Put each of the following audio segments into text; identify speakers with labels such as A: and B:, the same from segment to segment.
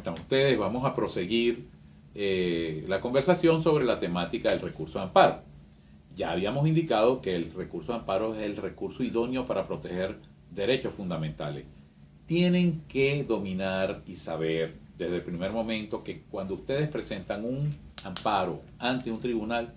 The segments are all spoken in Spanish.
A: están ustedes? Vamos a proseguir la conversación sobre la temática del recurso de amparo. Ya habíamos indicado que el recurso de amparo es el recurso idóneo para proteger derechos fundamentales. Tienen que dominar y saber desde el primer momento que cuando ustedes presentan un amparo ante un tribunal,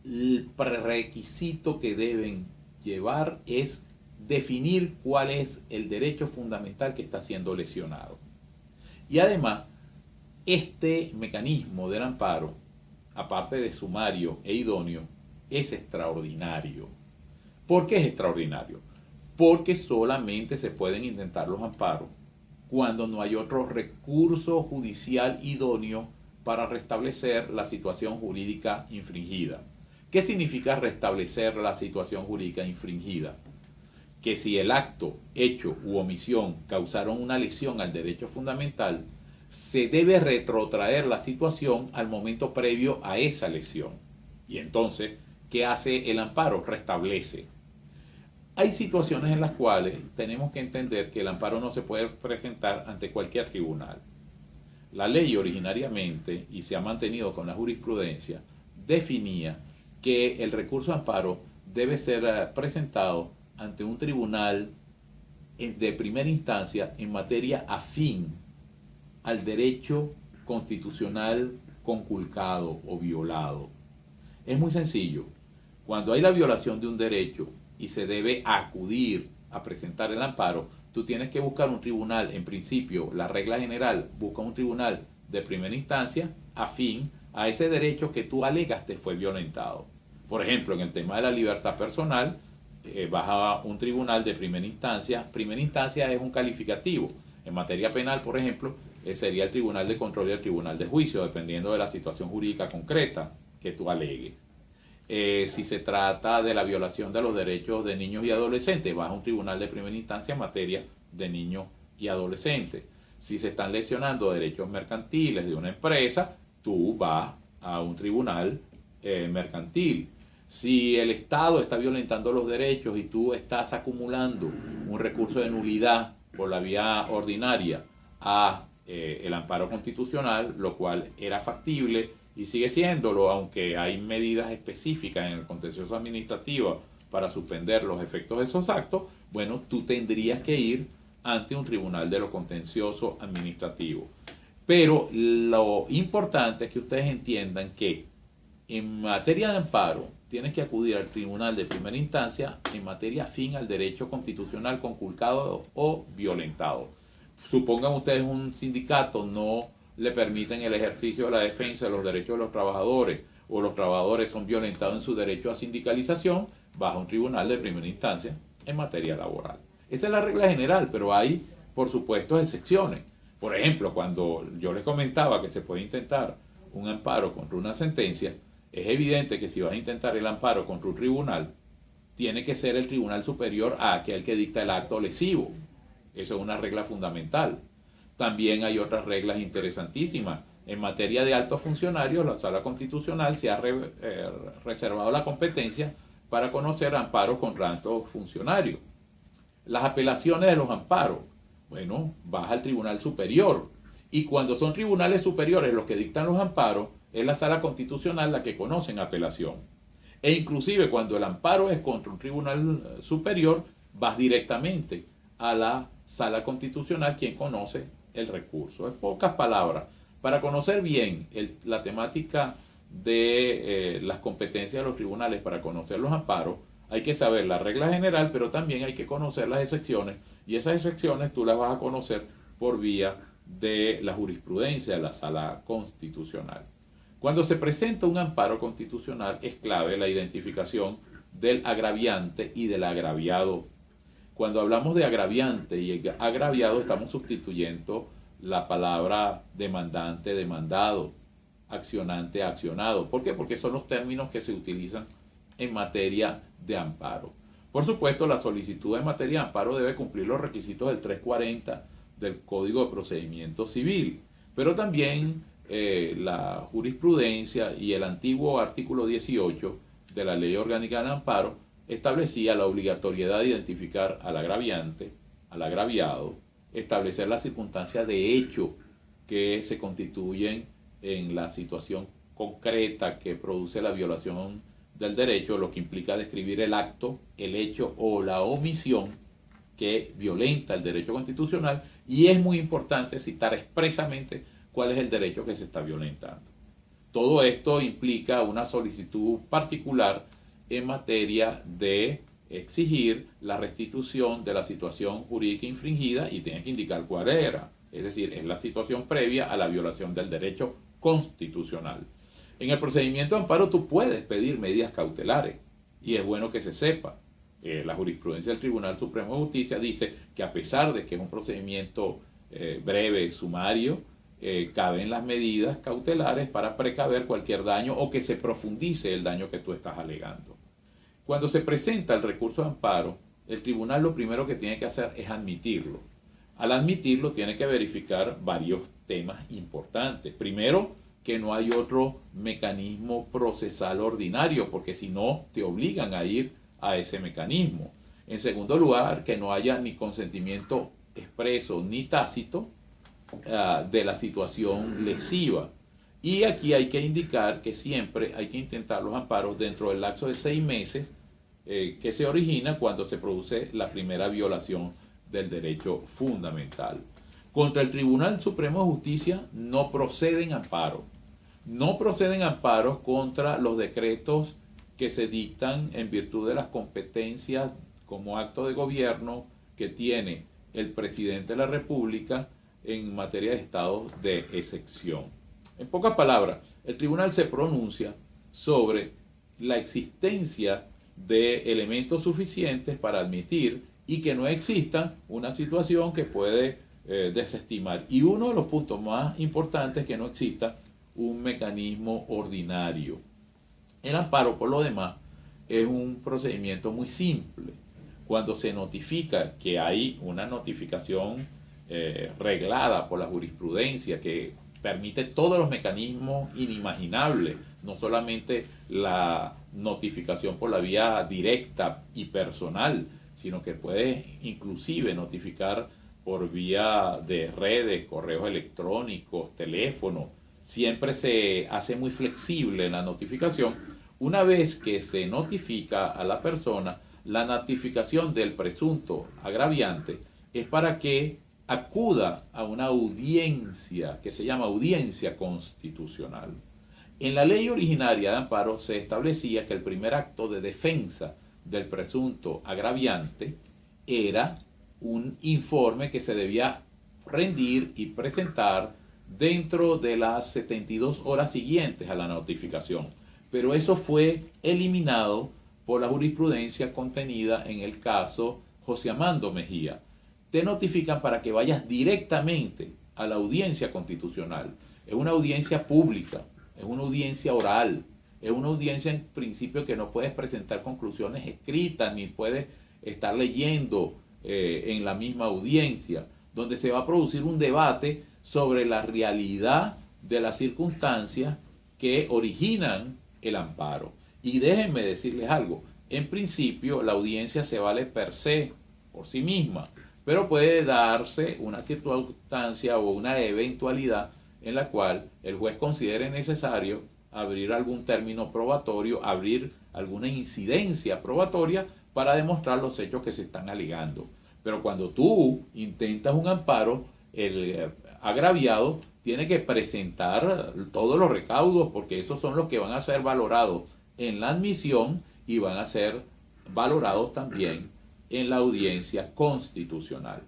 A: el prerequisito que deben llevar es definir cuál es el derecho fundamental que está siendo lesionado. Y además, este mecanismo del amparo, aparte de sumario e idóneo, es extraordinario. ¿Por qué es extraordinario? Porque solamente se pueden intentar los amparos cuando no hay otro recurso judicial idóneo para restablecer la situación jurídica infringida. ¿Qué significa restablecer la situación jurídica infringida? Que si el acto, hecho u omisión causaron una lesión al derecho fundamental, se debe retrotraer la situación al momento previo a esa lesión. Y entonces, ¿qué hace el amparo? Restablece. Hay situaciones en las cuales tenemos que entender que el amparo no se puede presentar ante cualquier tribunal. La ley originariamente, y se ha mantenido con la jurisprudencia, definía que el recurso de amparo debe ser presentado ante un tribunal de primera instancia en materia afín al derecho constitucional conculcado o violado. Es muy sencillo. Cuando hay la violación de un derecho y se debe acudir a presentar el amparo, tú tienes que buscar un tribunal, en principio, la regla general, busca un tribunal de primera instancia afín a ese derecho que tú alegas te fue violentado. Por ejemplo, en el tema de la libertad personal, vas a un tribunal de primera instancia. Primera instancia es un calificativo. En materia penal, por ejemplo, sería el tribunal de control y el tribunal de juicio, dependiendo de la situación jurídica concreta que tú alegues. Si se trata de la violación de los derechos de niños y adolescentes, vas a un tribunal de primera instancia en materia de niños y adolescentes. Si se están lesionando derechos mercantiles de una empresa, tú vas a un tribunal mercantil. Si el Estado está violentando los derechos y tú estás acumulando un recurso de nulidad por la vía ordinaria a el amparo constitucional, lo cual era factible y sigue siéndolo, aunque hay medidas específicas en el contencioso administrativo para suspender los efectos de esos actos, bueno, tú tendrías que ir ante un tribunal de lo contencioso administrativo. Pero lo importante es que ustedes entiendan que en materia de amparo tienes que acudir al tribunal de primera instancia en materia afín al derecho constitucional conculcado o violentado. Supongan ustedes un sindicato, no le permiten el ejercicio de la defensa de los derechos de los trabajadores, o los trabajadores son violentados en su derecho a sindicalización, vas a un tribunal de primera instancia en materia laboral. Esa es la regla general, pero hay, por supuesto, excepciones. Por ejemplo, cuando yo les comentaba que se puede intentar un amparo contra una sentencia, es evidente que si vas a intentar el amparo contra un tribunal, tiene que ser el tribunal superior a aquel que dicta el acto lesivo. Eso es una regla fundamental. También hay otras reglas interesantísimas. En materia de altos funcionarios, la Sala Constitucional se ha reservado la competencia para conocer amparos contra altos funcionarios. Las apelaciones de los amparos, bueno, vas al Tribunal Superior. Y cuando son tribunales superiores los que dictan los amparos, es la Sala Constitucional la que conoce en apelación. E inclusive cuando el amparo es contra un tribunal superior, vas directamente a la Sala Constitucional quien conoce el recurso. En pocas palabras, para conocer bien la temática de las competencias de los tribunales, para conocer los amparos, hay que saber la regla general, pero también hay que conocer las excepciones, y esas excepciones tú las vas a conocer por vía de la jurisprudencia de la Sala Constitucional. Cuando se presenta un amparo constitucional es clave la identificación del agraviante y del agraviado. Cuando hablamos de agraviante y agraviado estamos sustituyendo la palabra demandante, demandado, accionante, accionado. ¿Por qué? Porque son los términos que se utilizan en materia de amparo. Por supuesto, la solicitud en materia de amparo debe cumplir los requisitos del 340 del Código de Procedimiento Civil, pero también la jurisprudencia y el antiguo artículo 18 de la Ley Orgánica del Amparo establecía la obligatoriedad de identificar al agraviante, al agraviado, establecer las circunstancias de hecho que se constituyen en la situación concreta que produce la violación del derecho, lo que implica describir el acto, el hecho o la omisión que violenta el derecho constitucional, y es muy importante citar expresamente cuál es el derecho que se está violentando. Todo esto implica una solicitud particular en materia de exigir la restitución de la situación jurídica infringida, y tiene que indicar cuál era. Es decir, es la situación previa a la violación del derecho constitucional. En el procedimiento de amparo tú puedes pedir medidas cautelares, y es bueno que se sepa. La jurisprudencia del Tribunal Supremo de Justicia dice que a pesar de que es un procedimiento breve, sumario, caben las medidas cautelares para precaver cualquier daño o que se profundice el daño que tú estás alegando. Cuando se presenta el recurso de amparo, el tribunal lo primero que tiene que hacer es admitirlo. Al admitirlo tiene que verificar varios temas importantes. Primero, que no hay otro mecanismo procesal ordinario, porque si no, te obligan a ir a ese mecanismo. En segundo lugar, que no haya ni consentimiento expreso ni tácito de la situación lesiva. Y aquí hay que indicar que siempre hay que intentar los amparos dentro del lapso de 6 meses que se origina cuando se produce la primera violación del derecho fundamental. Contra el Tribunal Supremo de Justicia no proceden amparos. No proceden amparos contra los decretos que se dictan en virtud de las competencias como acto de gobierno que tiene el presidente de la República en materia de estado de excepción. En pocas palabras, el tribunal se pronuncia sobre la existencia de elementos suficientes para admitir y que no exista una situación que puede desestimar. Y uno de los puntos más importantes es que no exista un mecanismo ordinario. El amparo, por lo demás, es un procedimiento muy simple. Cuando se notifica que hay una notificación reglada por la jurisprudencia que permite todos los mecanismos inimaginables, no solamente la notificación por la vía directa y personal, sino que puede inclusive notificar por vía de redes, correos electrónicos, teléfono. Siempre se hace muy flexible la notificación. Una vez que se notifica a la persona, la notificación del presunto agraviante es para que acuda a una audiencia que se llama audiencia constitucional. En la ley originaria de amparo se establecía que el primer acto de defensa del presunto agraviante era un informe que se debía rendir y presentar dentro de las 72 horas siguientes a la notificación. Pero eso fue eliminado por la jurisprudencia contenida en el caso José Amando Mejía. Te notifican para que vayas directamente a la audiencia constitucional. Es una audiencia pública, es una audiencia oral, es una audiencia en principio que no puedes presentar conclusiones escritas ni puedes estar leyendo en la misma audiencia, donde se va a producir un debate sobre la realidad de las circunstancias que originan el amparo. Y déjenme decirles algo, en principio la audiencia se vale per se, por sí misma, pero puede darse una circunstancia o una eventualidad en la cual el juez considere necesario abrir algún término probatorio, abrir alguna incidencia probatoria para demostrar los hechos que se están alegando. Pero cuando tú intentas un amparo, el agraviado tiene que presentar todos los recaudos, porque esos son los que van a ser valorados en la admisión y van a ser valorados también en la audiencia constitucional.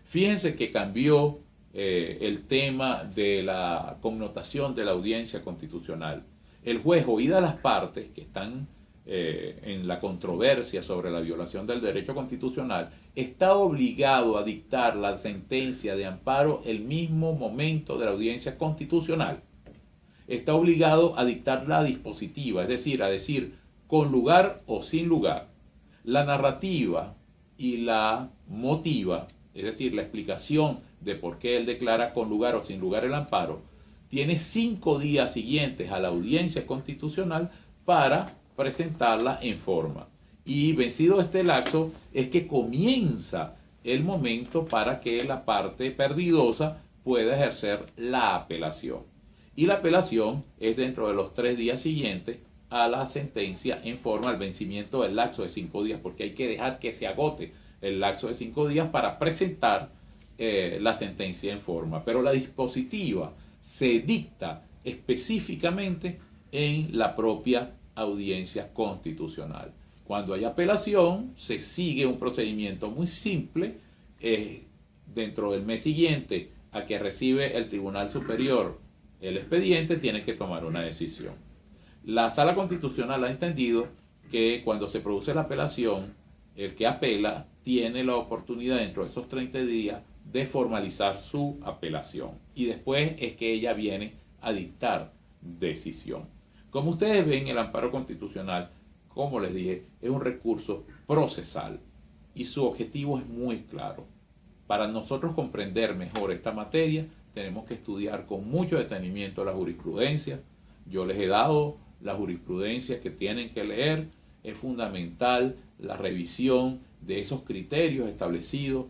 A: Fíjense que cambió el tema de la connotación de la audiencia constitucional. El juez, oídas las partes que están en la controversia sobre la violación del derecho constitucional, está obligado a dictar la sentencia de amparo el mismo momento de la audiencia constitucional. Está obligado a dictar la dispositiva, es decir, a decir con lugar o sin lugar. La narrativa y la motiva, es decir, la explicación de por qué él declara con lugar o sin lugar el amparo, tiene 5 días siguientes a la audiencia constitucional para presentarla en forma. Y vencido este lapso es que comienza el momento para que la parte perdidosa puede ejercer la apelación. Y la apelación es dentro de los 3 días siguientes a la sentencia en forma, al vencimiento del lapso de 5 días, porque hay que dejar que se agote el lapso de 5 días para presentar la sentencia en forma. Pero la dispositiva se dicta específicamente en la propia audiencia constitucional. Cuando hay apelación, se sigue un procedimiento muy simple. Dentro del mes siguiente a que recibe el Tribunal Superior el expediente, tiene que tomar una decisión. La Sala Constitucional ha entendido que cuando se produce la apelación, el que apela tiene la oportunidad dentro de esos 30 días de formalizar su apelación. Y después es que ella viene a dictar decisión. Como ustedes ven, el amparo constitucional, como les dije, es un recurso procesal y su objetivo es muy claro. Para nosotros comprender mejor esta materia, tenemos que estudiar con mucho detenimiento la jurisprudencia. Yo les he dado la jurisprudencia que tienen que leer. Es fundamental la revisión de esos criterios establecidos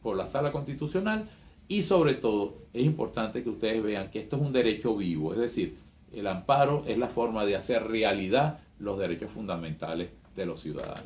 A: por la Sala Constitucional, y sobre todo es importante que ustedes vean que esto es un derecho vivo, es decir, el amparo es la forma de hacer realidad los derechos fundamentales de los ciudadanos.